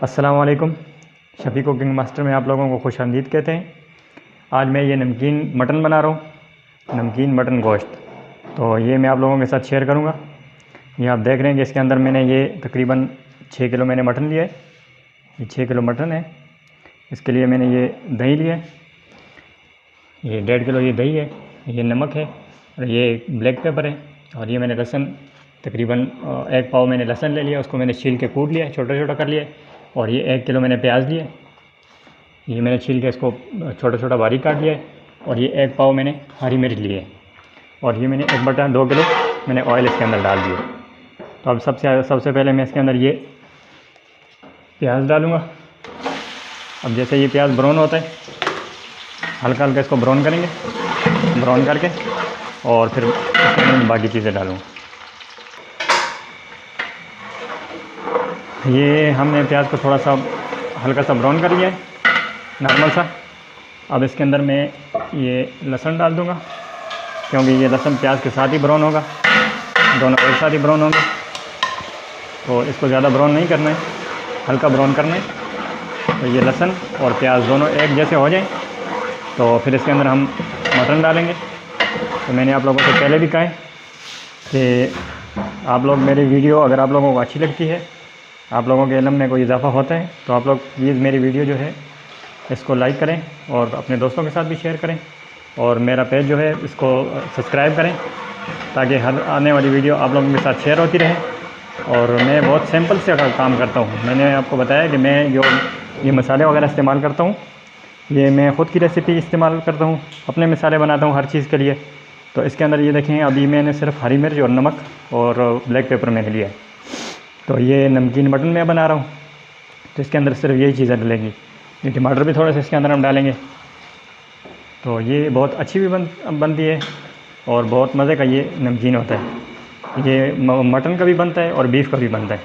अस्सलाम वालेकुम। Shafi cooking master में आप लोगों को खुश आमदीद कहते हैं। आज मैं ये नमकीन मटन बना रहा हूँ, नमकीन मटन गोश्त। तो ये मैं आप लोगों के साथ शेयर करूँगा। ये आप देख रहे हैं कि इसके अंदर मैंने ये तकरीबन 6 किलो मैंने मटन लिया है। ये 6 किलो मटन है। इसके लिए मैंने ये दही लिया है, ये 1.5 किलो ये दही है, ये नमक है और ये ब्लैक पेपर है। और ये मैंने लहसुन तकरीबन 1 पाव मैंने लहसुन ले लिया, उसको मैंने छील के कूट लिया, छोटा छोटा कर लिया। और ये 1 किलो मैंने प्याज लिया, ये मैंने छील के इसको छोटा छोटा बारीक काट लिया है। और ये 1 पाव मैंने हरी मिर्च ली है। और ये मैंने 1/2 किलो मैंने ऑयल इसके अंदर डाल दिया। तो अब सबसे पहले मैं इसके अंदर ये प्याज डालूँगा। अब जैसे ये प्याज ब्राउन होता है, हल्का हल्का इसको ब्राउन करेंगे, ब्राउन करके और फिर इसके अंदर बाकी चीज़ें डालूँगा। ये हमने प्याज को थोड़ा सा हल्का सा ब्राउन कर लिया है, नॉर्मल सा। अब इसके अंदर मैं ये लहसुन डाल दूँगा, क्योंकि ये लहसुन प्याज के साथ ही ब्राउन होगा, दोनों एक साथ ही ब्राउन होंगे। तो इसको ज़्यादा ब्राउन नहीं करना है, हल्का ब्राउन करना है। तो ये लहसुन और प्याज दोनों एक जैसे हो जाए तो फिर इसके अंदर हम मटन डालेंगे। तो मैंने आप लोगों से पहले भी कहा है कि आप लोग मेरी वीडियो अगर आप लोगों को अच्छी लगती है, आप लोगों के इल्म में कोई इजाफा होता है, तो आप लोग प्लीज़ मेरी वीडियो जो है इसको लाइक करें और अपने दोस्तों के साथ भी शेयर करें। और मेरा पेज जो है इसको सब्सक्राइब करें, ताकि हर आने वाली वीडियो आप लोगों के साथ शेयर होती रहे। और मैं बहुत सिंपल से काम करता हूँ। मैंने आपको बताया कि मैं जो ये मसाले वगैरह इस्तेमाल करता हूँ, ये मैं ख़ुद की रेसिपी इस्तेमाल करता हूँ, अपने मसाले बनाता हूँ हर चीज़ के लिए। तो इसके अंदर ये देखें, अभी मैंने सिर्फ हरी मिर्च और नमक और ब्लैक पेपर मैंने लिया है। तो ये नमकीन मटन मैं बना रहा हूँ, तो इसके अंदर सिर्फ यही चीज़ें डलेंगी। ये टमाटर भी थोड़े से इसके अंदर हम डालेंगे। तो ये बहुत अच्छी भी बनती है और बहुत मज़े का ये नमकीन होता है। ये मटन का भी बनता है और बीफ का भी बनता है।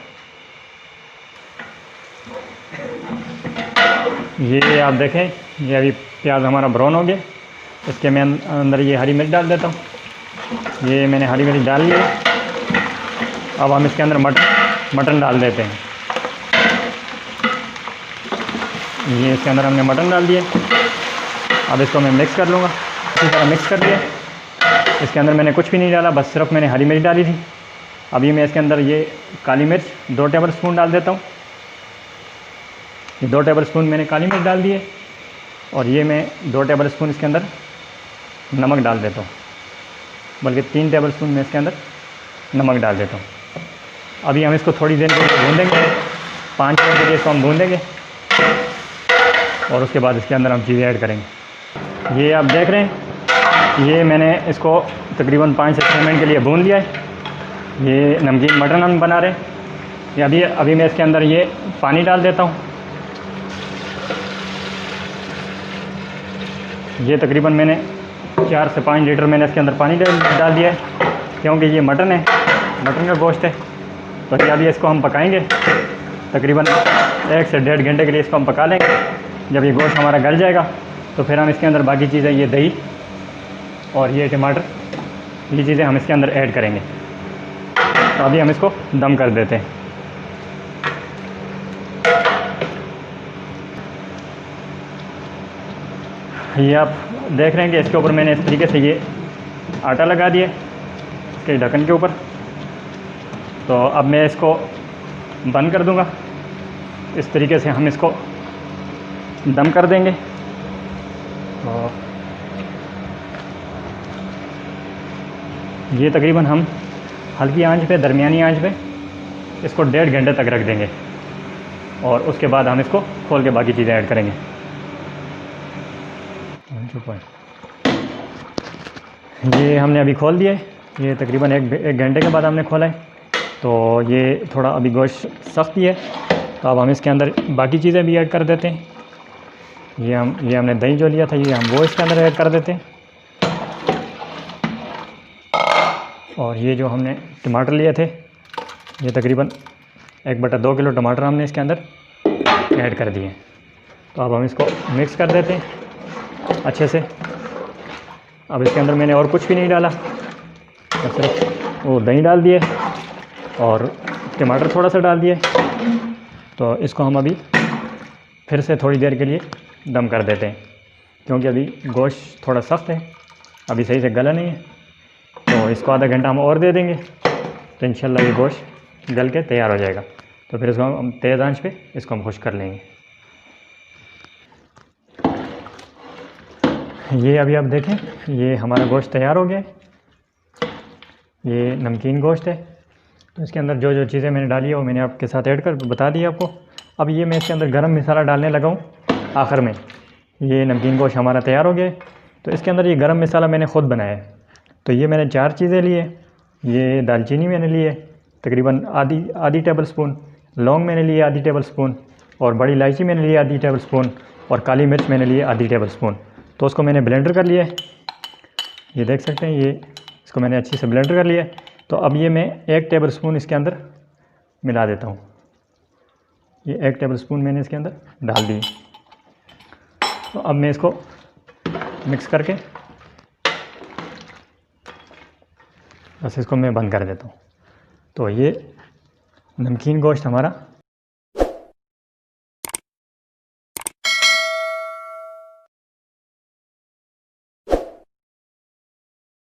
ये आप देखें, ये अभी प्याज हमारा ब्राउन हो गया। इसके मैं अंदर ये हरी मिर्च डाल देता हूँ। ये मैंने हरी मिर्च डाल ली है। अब हम इसके अंदर मटन डाल देते हैं। ये इसके अंदर हमने मटन डाल दिए। अब इसको मैं मिक्स कर लूँगा, इसी तरह मिक्स कर दिया। इसके अंदर मैंने कुछ भी नहीं डाला, बस सिर्फ मैंने हरी मिर्च डाली थी। अभी मैं इसके अंदर ये काली मिर्च 2 टेबल स्पून डाल देता हूँ। ये 2 टेबल स्पून मैंने काली मिर्च डाल दिए। और ये मैं 2 टेबल स्पून इसके अंदर नमक डाल देता हूँ, बल्कि 3 टेबल स्पून मैं इसके अंदर नमक डाल देता हूँ। अभी हम इसको थोड़ी देर के लिए भूनेंगे, 5 मिनट के लिए इसको हम भूनेंगे और उसके बाद इसके अंदर हम चीज़ें ऐड करेंगे। ये आप देख रहे हैं, ये मैंने इसको तकरीबन 5 से 6 मिनट के लिए भून लिया है। ये नमकीन मटन हम बना रहे हैं। ये अभी मैं इसके अंदर ये पानी डाल देता हूँ। ये तकरीबन मैंने 4 से 5 लीटर मैंने इसके अंदर पानी डाल दिया है, क्योंकि ये मटन है, मटन का गोश्त है। तो अभी इसको हम पकाएंगे, तकरीबन 1 से 1.5 घंटे के लिए इसको हम पका लेंगे। जब ये गोश्त हमारा गल जाएगा तो फिर हम इसके अंदर बाकी चीज़ें, ये दही और ये टमाटर, ये चीज़ें हम इसके अंदर ऐड करेंगे। तो अभी हम इसको दम कर देते हैं। ये आप देख रहे हैं कि इसके ऊपर मैंने इस तरीके से ये आटा लगा दिया इसके ढक्कन के ऊपर। तो अब मैं इसको बंद कर दूंगा। इस तरीके से हम इसको दम कर देंगे। तो ये तकरीबन हम हल्की आंच पे, दरमियानी आंच पे इसको 1.5 घंटे तक रख देंगे और उसके बाद हम इसको खोल के बाकी चीज़ें ऐड करेंगे। ये हमने अभी खोल दिया है। ये तकरीबन एक घंटे के बाद हमने खोला है। तो ये थोड़ा अभी गोश्त सख्त ही है। तो अब हम इसके अंदर बाकी चीज़ें भी ऐड कर देते हैं। ये हमने दही जो लिया था, ये हम वो इसके अंदर ऐड कर देते हैं। और ये जो हमने टमाटर लिए थे, ये तकरीबन 1/2 किलो टमाटर हमने इसके अंदर ऐड कर दिए। तो अब हम इसको मिक्स कर देते हैं अच्छे से। अब इसके अंदर मैंने और कुछ भी नहीं डाला, सिर्फ वो दही डाल दिए और टमाटर थोड़ा सा डाल दिए तो इसको हम अभी फिर से थोड़ी देर के लिए दम कर देते हैं, क्योंकि अभी गोश्त थोड़ा सख्त है, अभी सही से गला नहीं है। तो इसको आधा घंटा हम और दे देंगे तो इंशाल्लाह ये गोश्त गल के तैयार हो जाएगा। तो फिर इसको हम तेज़ आंच पे इसको हम खुश कर लेंगे। ये अभी आप देखें, ये हमारा गोश्त तैयार हो गया है। ये नमकीन गोश्त है। तो इसके अंदर जो जो चीज़ें मैंने डाली है वो मैंने आपके साथ ऐड कर बता दी आपको। अब ये मैं इसके अंदर गरम मसाला डालने लगा हूँ आखिर में। ये नमकीन गोश्त हमारा तैयार हो गया है। तो इसके अंदर ये गरम मसाला मैंने ख़ुद बनाया है। तो ये मैंने 4 चीज़ें ली है। ये दालचीनी मैंने ली है तकरीबन आधी टेबल स्पून, लौंग मैंने लिए आधी टेबल स्पून, और बड़ी इलायची मैंने ली आधी टेबल स्पून, और काली मिर्च मैंने लिए आधी टेबल स्पून। तो उसको मैंने ब्लेंडर कर लिया है। ये देख सकते हैं, ये इसको मैंने अच्छी से ब्लेंडर कर लिया है। तो अब ये मैं 1 टेबल स्पून इसके अंदर मिला देता हूँ। ये 1 टेबल स्पून मैंने इसके अंदर डाल दी। तो अब मैं इसको मिक्स करके बस इसको मैं बंद कर देता हूँ। तो ये नमकीन गोश्त हमारा